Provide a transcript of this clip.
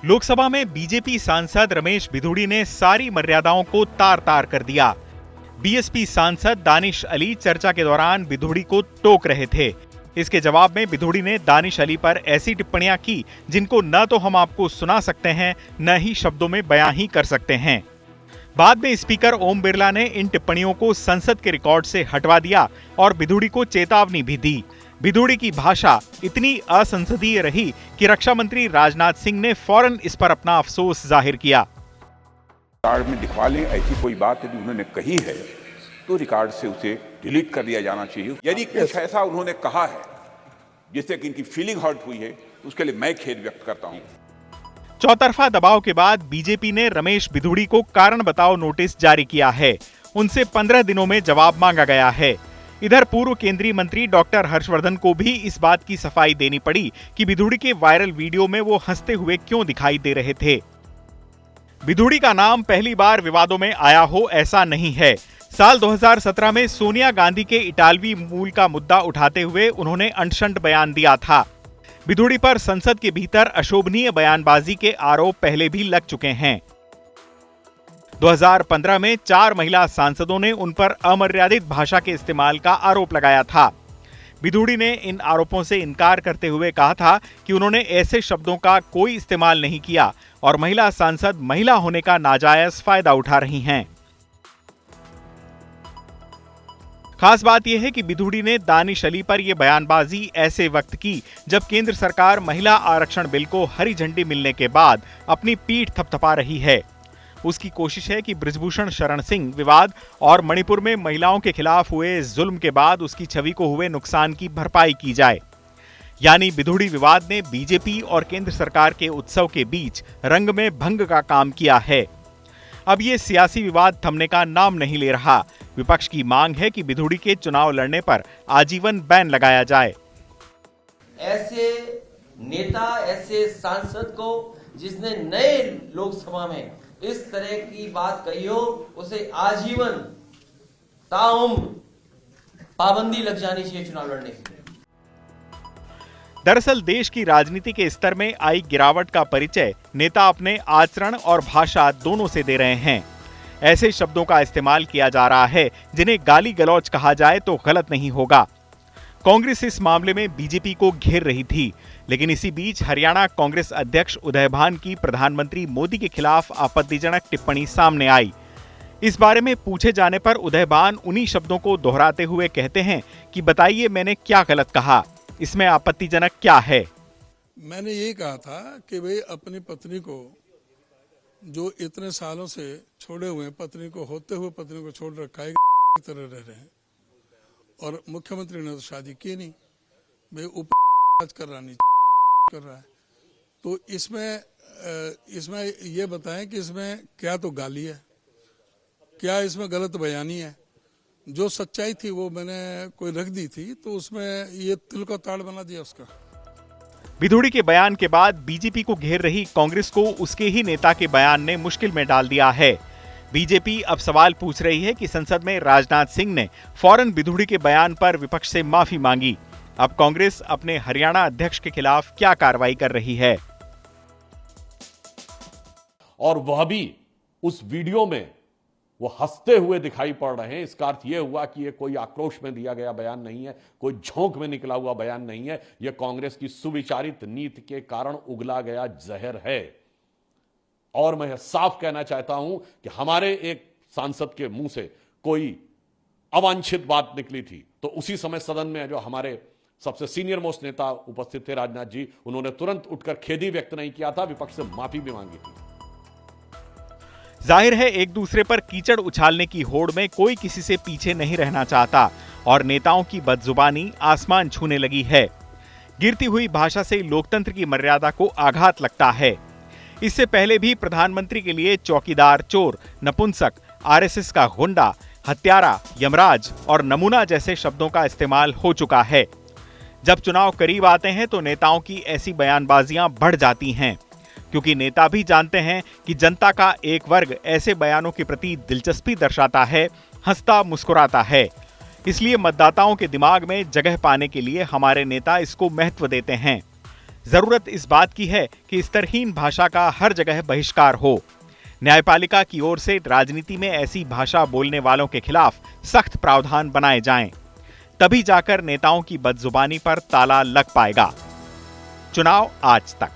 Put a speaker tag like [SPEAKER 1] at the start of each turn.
[SPEAKER 1] लोकसभा में बीजेपी सांसद रमेश भिदुड़ी ने सारी मर्यादाओं को तार-तार कर दिया। बीएसपी सांसद दानिश अली चर्चा के दौरान भिदुड़ी को टोक रहे थे। इसके जवाब में भिदुड़ी ने दानिश अली पर ऐसी टिप्पणियां की जिनको न तो हम आपको सुना सकते हैं न ही शब्दों में बयां ही कर सकते हैं। बाद में स्पीकर ओम बिरला ने इन टिप्पणियों को संसद के रिकॉर्ड से हटवा दिया और भिदुड़ी को चेतावनी भी दी। भिदुड़ी की भाषा इतनी असंसदीय रही कि रक्षा मंत्री राजनाथ सिंह ने फौरन इस पर अपना अफसोस जाहिर किया।
[SPEAKER 2] रिकॉर्ड में दिखवा लें, ऐसी कोई बात यदि उन्होंने कही है तो रिकॉर्ड से उसे डिलीट कर दिया जाना चाहिए। यदि कुछ ऐसा उन्होंने कहा है जिससे कि इनकी फीलिंग हर्ट हुई है तो उसके लिए मैं खेद व्यक्त करता हूं।
[SPEAKER 1] चौतरफा दबाव के बाद बीजेपी ने रमेश भिदुड़ी को कारण बताओ नोटिस जारी किया है। उनसे 15 दिनों में जवाब मांगा गया है। इधर पूर्व केंद्रीय मंत्री डॉक्टर हर्षवर्धन को भी इस बात की सफाई देनी पड़ी कि भिदुड़ी के वायरल वीडियो में वो हंसते हुए क्यों दिखाई दे रहे थे। भिदुड़ी का नाम पहली बार विवादों में आया हो ऐसा नहीं है। साल 2017 में सोनिया गांधी के इटालवी मूल का मुद्दा उठाते हुए उन्होंने अनशंट बयान दिया था। भिदुड़ी पर संसद के भीतर अशोभनीय बयानबाजी के आरोप पहले भी लग चुके हैं। 2015 में 4 महिला सांसदों ने उन पर अमर्यादित भाषा के इस्तेमाल का आरोप लगाया था। भिदुड़ी ने इन आरोपों से इनकार करते हुए कहा था कि उन्होंने ऐसे शब्दों का कोई इस्तेमाल नहीं किया और महिला सांसद महिला होने का नाजायज फायदा उठा रही हैं। खास बात यह है कि भिदुड़ी ने दानिश अली पर यह बयानबाजी ऐसे वक्त की जब केंद्र सरकार महिला आरक्षण बिल को हरी झंडी मिलने के बाद अपनी पीठ थपथपा रही है। उसकी कोशिश है कि बृजभूषण शरण सिंह विवाद और मणिपुर में महिलाओं के खिलाफ हुए जुल्म के बाद उसकी छवि को हुए नुकसान की भरपाई की जाए। यानी भिदुड़ी विवाद ने बीजेपी और केंद्र सरकार के उत्सव के बीच रंग में भंग का काम किया है। अब ये सियासी विवाद थमने का नाम नहीं ले रहा। विपक्ष की मांग है कि भिदुड़ी के चुनाव लड़ने पर आजीवन बैन लगाया जाए।
[SPEAKER 3] ऐसे नेता, ऐसे सांसद को जिसने नए लोकसभा में इस तरह की बात कही हो, उसे आजीवन ताउम्र पाबंदी लग जानी चाहिए चुनाव लड़ने के लिए।
[SPEAKER 1] दरअसल देश की राजनीति के स्तर में आई गिरावट का परिचय नेता अपने आचरण और भाषा दोनों से दे रहे हैं। ऐसे शब्दों का इस्तेमाल किया जा रहा है जिन्हें गाली गलौज कहा जाए तो गलत नहीं होगा। कांग्रेस इस मामले में बीजेपी को घेर रही थी, लेकिन इसी बीच हरियाणा कांग्रेस अध्यक्ष उदय भान की प्रधानमंत्री मोदी के खिलाफ आपत्तिजनक टिप्पणी सामने आई। इस बारे में पूछे जाने पर उदय भान उन्हीं शब्दों को दोहराते हुए कहते हैं कि बताइए मैंने क्या गलत कहा, इसमें आपत्तिजनक क्या है।
[SPEAKER 4] मैंने ये कहा था कि भाई अपनी पत्नी को जो इतने सालों से छोड़े हुए, पत्नी को होते हुए पत्नी को छोड़ रखा है की तरह रह रहे हैं और मुख्यमंत्री ने तो शादी की नहीं, भाई ऊपर कर रहा नीचे कर रहा है। तो इसमें ये बताएं कि इसमें क्या तो गाली है, क्या इसमें गलत बयानी है। जो सच्चाई थी वो मैंने कोई रख दी थी, तो उसमें ये तिल का ताड़ बना दिया उसका।
[SPEAKER 1] भिदुड़ी के बयान के बाद बीजेपी को घेर रही कांग्रेस को उसके ही नेता के बयान ने मुश्किल में डाल दिया है। बीजेपी अब सवाल पूछ रही है कि संसद में राजनाथ सिंह ने फौरन भिदुड़ी के बयान पर विपक्ष से माफी मांगी। अब कांग्रेस अपने हरियाणा अध्यक्ष के खिलाफ क्या कार्रवाई कर रही है।
[SPEAKER 5] और वह भी उस वीडियो में वो हंसते हुए दिखाई पड़ रहे हैं। इसका अर्थ यह हुआ कि ये कोई आक्रोश में दिया गया बयान नहीं है, कोई झोंक में निकला हुआ बयान नहीं है। यह कांग्रेस की सुविचारित नीति के कारण उगला गया जहर है। और मैं साफ कहना चाहता हूं कि हमारे एक सांसद के मुंह से कोई अवांछित बात निकली थी तो उसी समय सदन में जो हमारे सबसे सीनियर मोस्ट नेता उपस्थित थे राजनाथ जी, उन्होंने तुरंत उठकर खेद ही व्यक्त नहीं किया था, विपक्ष से माफी भी मांगी थी।
[SPEAKER 1] जाहिर है एक दूसरे पर कीचड़ उछालने की होड़ में कोई किसी से पीछे नहीं रहना चाहता और नेताओं की बदजुबानी आसमान छूने लगी है। गिरती हुई भाषा से लोकतंत्र की मर्यादा को आघात लगता है। इससे पहले भी प्रधानमंत्री के लिए चौकीदार चोर, नपुंसक, आरएसएस का गुंडा, हत्यारा, यमराज और नमूना जैसे शब्दों का इस्तेमाल हो चुका है। जब चुनाव करीब आते हैं तो नेताओं की ऐसी बयानबाजियां बढ़ जाती हैं, क्योंकि नेता भी जानते हैं कि जनता का एक वर्ग ऐसे बयानों के प्रति दिलचस्पी दर्शाता है, हंसता मुस्कुराता है। इसलिए मतदाताओं के दिमाग में जगह पाने के लिए हमारे नेता इसको महत्व देते हैं। जरूरत इस बात की है कि स्तरहीन भाषा का हर जगह बहिष्कार हो। न्यायपालिका की ओर से राजनीति में ऐसी भाषा बोलने वालों के खिलाफ सख्त प्रावधान बनाए जाएं। तभी जाकर नेताओं की बदजुबानी पर ताला लग पाएगा। चुनाव आज तक।